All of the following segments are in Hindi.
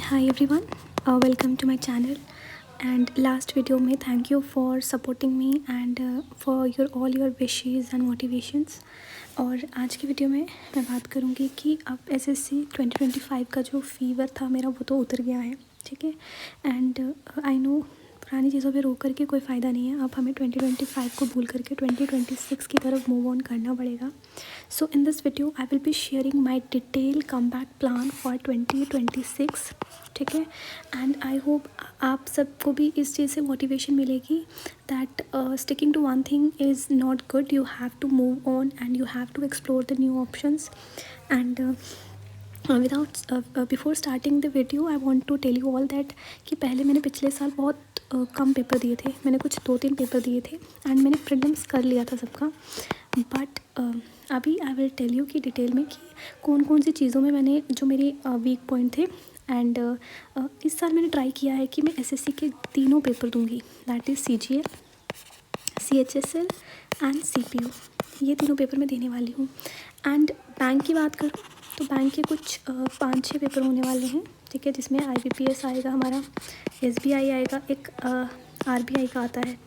Hi everyone, welcome to my channel. And last video में thank you for supporting me and for all your wishes and motivations. और आज की वीडियो में मैं बात करूँगी कि अब एसएससी 2025 का जो फीवर था मेरा वो तो उतर गया है, ठीक है। एंड आई नो पुरानी चीज़ों पे रोक करके कोई फ़ायदा नहीं है। अब हमें 2025 को भूल करके 2026 की तरफ मूव ऑन करना पड़ेगा। So in this video I will be sharing my detail comeback plan for 2026, ठीक है। एंड आई होप आप सबको भी इस चीज़ से मोटिवेशन मिलेगी that sticking to one thing is not good, you have to move on and you have to explore the new options. And before starting the video I want to tell you all that कि पहले मैंने पिछले साल बहुत कम पेपर दिए थे। मैंने कुछ 2-3 पेपर दिए थे एंड मैंने प्रीलिम्स कर लिया था सबका। बट अभी आई विल टेल यू कि डिटेल में कि कौन कौन सी चीज़ों में मैंने जो मेरे वीक पॉइंट थे। एंड इस साल मैंने ट्राई किया है कि मैं एसएससी के तीनों पेपर दूंगी, that is CGL, CHSL and CPU। ये तीनों पेपर मैं देने वाली हूँ। एंड बैंक की बात करूँ तो बैंक के कुछ 5-6 पेपर होने वाले हैं, ठीक है, जिसमें IBPS आएगा हमारा, SBI आएगा, एक RBI का आता है,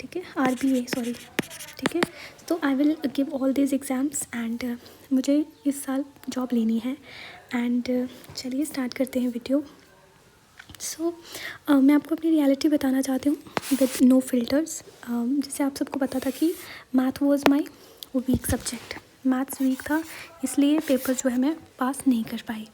ठीक है, RBA सॉरी, ठीक है। तो I will give all this exams and मुझे इस साल जॉब लेनी है। एंड चलिए स्टार्ट करते हैं वीडियो। सो मैं आपको अपनी रियलिटी बताना चाहती हूँ विद नो फिल्टर्स। जैसे आप सबको पता था कि math was my weak subject, maths weak था, इसलिए पेपर जो है मैं पास नहीं कर पाई।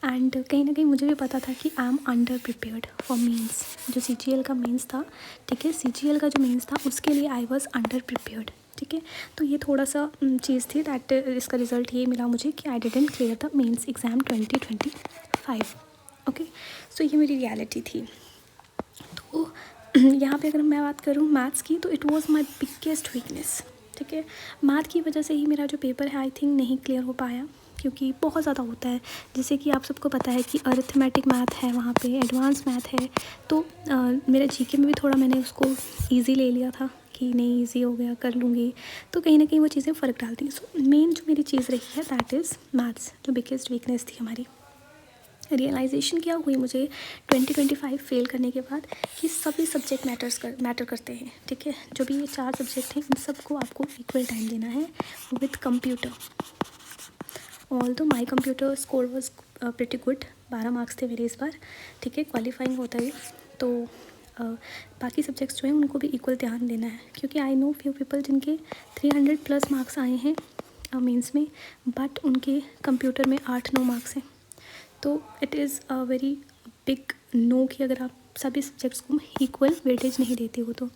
एंड कहीं ना कहीं मुझे भी पता था कि I am under prepared for mains. जो CGL का मेंस था, ठीक है, CGL का जो मेंस था उसके लिए आई वॉज अंडर प्रिपेयर्ड, ठीक है। तो ये थोड़ा सा चीज़ थी दैट इसका रिज़ल्ट ये मिला मुझे कि I didn't clear the mains exam 2025, okay. So ये मेरी रियलिटी थी। तो यहाँ पे अगर मैं बात करूँ मैथ्स की तो it was my biggest weakness, ठीक है। मैथ की वजह से ही मेरा जो पेपर है आई थिंक नहीं क्लियर हो पाया, क्योंकि बहुत ज़्यादा होता है। जैसे कि आप सबको पता है कि अरिथमेटिक मैथ है, वहाँ पे एडवांस मैथ है। तो मेरा जीके में भी थोड़ा मैंने उसको ईजी ले लिया था कि नहीं ईजी हो गया, कर लूँगी। तो कहीं ना कहीं वो चीज़ें फ़र्क डालती हैं। सो मेन जो मेरी चीज़ रही है दैट इज़ मैथ्स, जो बिगेस्ट वीकनेस थी हमारी। रियलाइजेशन क्या हुई मुझे 2025 फेल करने के बाद कि सभी सब्जेक्ट मैटर करते हैं, ठीक है। जो भी ये 4 सब्जेक्ट हैं इन सबको आपको इक्वल टाइम देना है with computer. Although my computer score was pretty good, 12 marks थे मेरे इस बार, ठीक है, क्वालिफाइंग होता है। तो बाकी सब्जेक्ट्स जो हैं उनको भी इक्वल ध्यान देना है, क्योंकि आई नो फ्यू पीपल जिनके 300+ मार्क्स आए हैं मेंस में, बट उनके कंप्यूटर में 8-9 मार्क्स हैं। तो it is a very big no कि अगर आप सभी सब्जेक्ट्स को इक्वल वेटेज नहीं देते हो। तो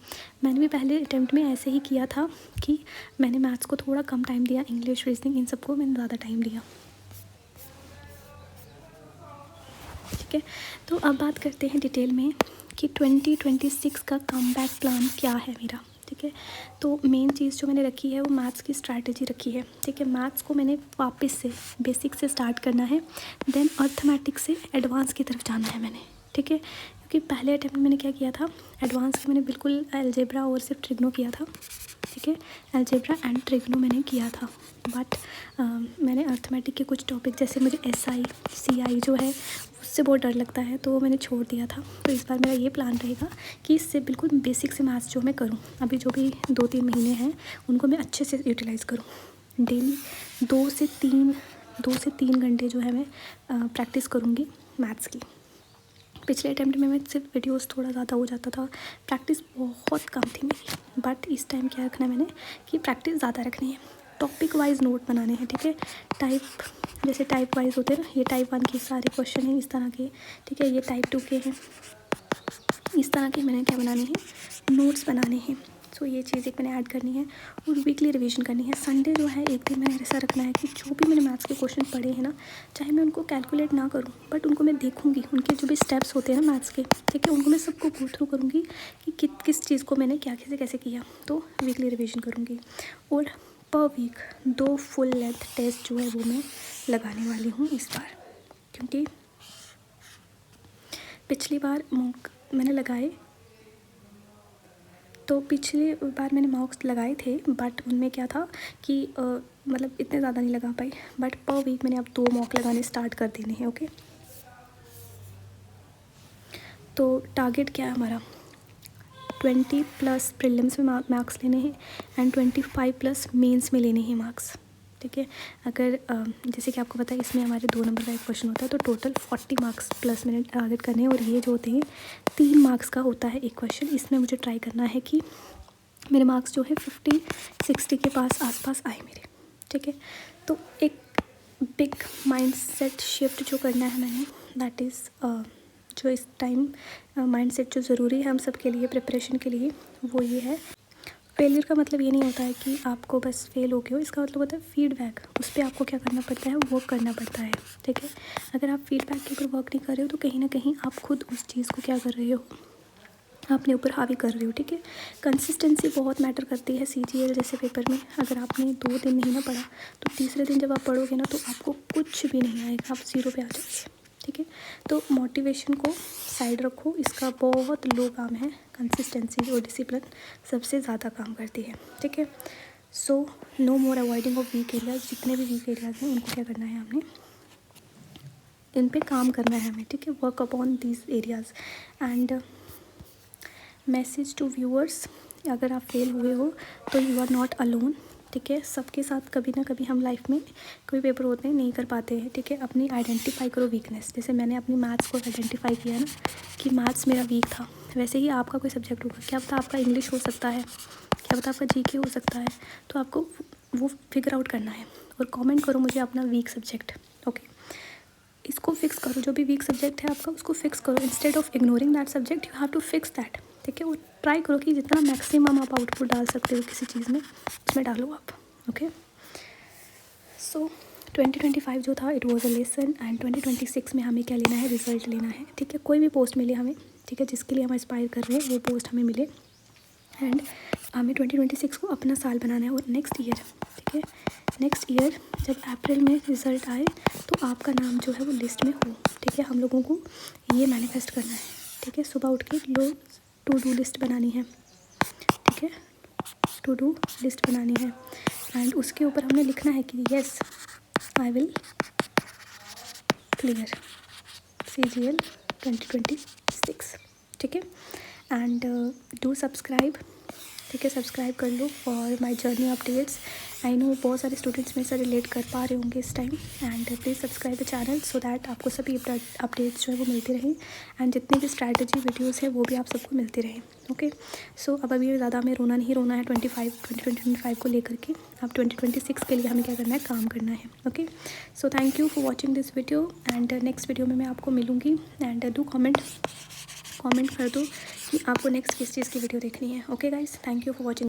मैंने भी पहले अटैम्प्ट में ऐसे ही किया था कि मैंने मैथ्स को थोड़ा कम टाइम दिया, इंग्लिश, रीजनिंग, इन सबको मैंने ज़्यादा टाइम दिया, ठीक है। तो अब बात करते हैं डिटेल में कि 2026 का कमबैक प्लान क्या है मेरा, ठीक है। तो मेन चीज़ जो मैंने रखी है वो मैथ्स की स्ट्रैटेजी रखी है, ठीक है। मैथ्स को मैंने वापस से बेसिक से स्टार्ट करना है, देन अर्थमेटिक्स से एडवांस की तरफ जाना है मैंने, ठीक है। क्योंकि पहले अटैम्प्ट में मैंने क्या किया था, एडवांस में मैंने बिल्कुल अलजेब्रा और सिर्फ ट्रिग्नो किया था, ठीक है, अलजेब्रा एंड ट्रिग्नो मैंने किया था। बट मैंने अर्थमेटिक के कुछ टॉपिक जैसे मुझे SI CI जो है उससे बहुत डर लगता है, तो मैंने छोड़ दिया था। तो इस बार मेरा ये प्लान रहेगा कि इससे बिल्कुल बेसिक से मैथ्स जो मैं करूँ, अभी जो भी 2-3 महीने हैं उनको मैं अच्छे से यूटिलाइज़ करूँ। डेली 2 से 3 घंटे जो है मैं प्रैक्टिस करूँगी मैथ्स की। पिछले अटैम्प्ट में मैं सिर्फ वीडियोस थोड़ा ज़्यादा हो जाता था, प्रैक्टिस बहुत कम थी मेरी। बट इस टाइम क्या रखना है मैंने कि प्रैक्टिस ज़्यादा रखनी है, टॉपिक वाइज नोट बनाने हैं, ठीक है। जैसे टाइप वाइज होते हैं ना, ये टाइप 1 के सारे क्वेश्चन हैं इस तरह के, ठीक है, ये टाइप 2 के हैं, इस तरह के मैंने क्या बनाने हैं, नोट्स बनाने हैं। सो ये चीज़ एक मैंने ऐड करनी है और वीकली रिवीजन करनी है। संडे जो है एक दिन मैंने ऐसा रखना है कि जो भी मैंने मैथ्स के क्वेश्चन पढ़े हैं ना, चाहे मैं उनको कैलकुलेट ना करूं बट उनको मैं देखूंगी, उनके जो भी स्टेप्स होते हैं ना मैथ्स के, ठीक है, उनको मैं सबको गो थ्रू करूँगी कि किस चीज़ को मैंने क्या कैसे किया। तो वीकली रिविजन करूँगी और पर वीक 2 फुल लेंथ टेस्ट जो है वो मैं लगाने वाली हूँ इस बार, क्योंकि पिछली बार मॉक मैंने लगाए, तो पिछली बार मैंने मॉक्स लगाए थे बट उनमें क्या था कि मतलब इतने ज़्यादा नहीं लगा पाई। बट पर वीक मैंने अब 2 मॉक लगाने स्टार्ट कर देने हैं, ओके। तो टारगेट क्या है हमारा, 20 प्लस प्रीलिम्स में मार्क्स लेने हैं एंड 25 प्लस मेंस में लेने हैं मार्क्स, ठीक है। अगर जैसे कि आपको पता है इसमें हमारे 2 नंबर का एक क्वेश्चन होता है, तो टोटल 40 मार्क्स प्लस मैंने टारगेट करने हैं, और ये जो होते हैं 3 मार्क्स का होता है एक क्वेश्चन। इसमें मुझे ट्राई करना है कि मेरे मार्क्स जो है 50-60 के आसपास आए मेरे, ठीक है। तो एक बिग माइंडसेट शिफ्ट जो करना है मैंने, दैट इज़ जो इस टाइम माइंडसेट जो ज़रूरी है हम सब के लिए प्रिपरेशन के लिए, वो ये है। फेलियर का मतलब ये नहीं होता है कि आपको बस फेल हो गए हो, इसका मतलब होता है फीडबैक। उस पर आपको क्या करना पड़ता है, वर्क करना पड़ता है, ठीक है। अगर आप फीडबैक के ऊपर वर्क नहीं कर रहे हो तो कहीं ना कहीं आप खुद उस चीज़ को क्या कर रहे हो, अपने ऊपर हावी कर रहे हो, ठीक है। कंसिस्टेंसी बहुत मैटर करती है CGL जैसे पेपर में। अगर आपने 2 दिन नहीं ना पढ़ा तो तीसरे दिन जब आप पढ़ोगे ना तो आपको कुछ भी नहीं आएगा, आप 0 पे आ जाओगे, ठीक है। तो मोटिवेशन को साइड रखो, इसका बहुत लो काम है। कंसिस्टेंसी और डिसिप्लिन सबसे ज़्यादा काम करती है, ठीक है। So no more avoiding of weak areas. जितने भी वीक एरियाज़ हैं उनको क्या करना है, हमने इन पे काम करना है हमें, ठीक है। Work upon these areas. And message to viewers, अगर आप फेल हुए हो तो यू आर नॉट अलोन, ठीक है। सबके साथ कभी ना कभी हम लाइफ में कोई पेपर होते हैं नहीं कर पाते हैं, ठीक है। अपनी आइडेंटिफाई करो वीकनेस। जैसे मैंने अपनी मैथ्स को आइडेंटिफाई किया ना कि मैथ्स मेरा वीक था, वैसे ही आपका कोई सब्जेक्ट होगा, क्या पता आपका इंग्लिश हो सकता है, क्या पता आपका GK हो सकता है। तो आपको वो फिगर आउट करना है और कमेंट करो मुझे अपना वीक सब्जेक्ट, ओके। इसको फिक्स करो, जो भी वीक सब्जेक्ट है आपका उसको फिक्स करो। Instead of ignoring that subject you have to fix that, ठीक है। वो ट्राई करो कि जितना मैक्सिमम आप आउटपुट डाल सकते हो किसी चीज़ में, उसमें डालो आप, ओके। सो 2025 जो था it was a lesson, and 2026 में हमें क्या लेना है, रिजल्ट लेना है, ठीक है। कोई भी पोस्ट मिले हमें, ठीक है, जिसके लिए हम एस्पायर कर रहे हैं वो पोस्ट हमें मिले, एंड हमें 2026 को अपना साल बनाना है। और नेक्स्ट ईयर, ठीक है, नेक्स्ट ईयर जब अप्रैल में रिज़ल्ट आए तो आपका नाम जो है वो लिस्ट में हो, ठीक है। हम लोगों को ये मैनिफेस्ट करना है, ठीक है। सुबह उठ के टू डू लिस्ट बनानी है, ठीक है, टू डू लिस्ट बनानी है, एंड उसके ऊपर हमने लिखना है कि yes I will clear CGL 2026, ठीक है। एंड डू सब्सक्राइब, ठीक है, सब्सक्राइब कर लो for my journey updates. I know बहुत सारे स्टूडेंट्स मेरे से रिलेट कर पा रहे होंगे इस time, and please subscribe the channel so that आपको सभी अपडेट्स जो है वो मिलती रहें, एंड जितनी भी स्ट्रैटेजी वीडियोस है वो भी आप सबको मिलती रहें, ओके। सो अब अभी ज़्यादा हमें रोना नहीं रोना है 2025 को लेकर के। अब 2026 के लिए हमें क्या करना है, काम करना है, okay. So thank you for watching this video, and next video में मैं आपको मिलूँगी, एंड डू कमेंट कर दो कि आपको नेक्स्ट किस चीज़ की वीडियो देखनी है, okay guys. Thank you for watching.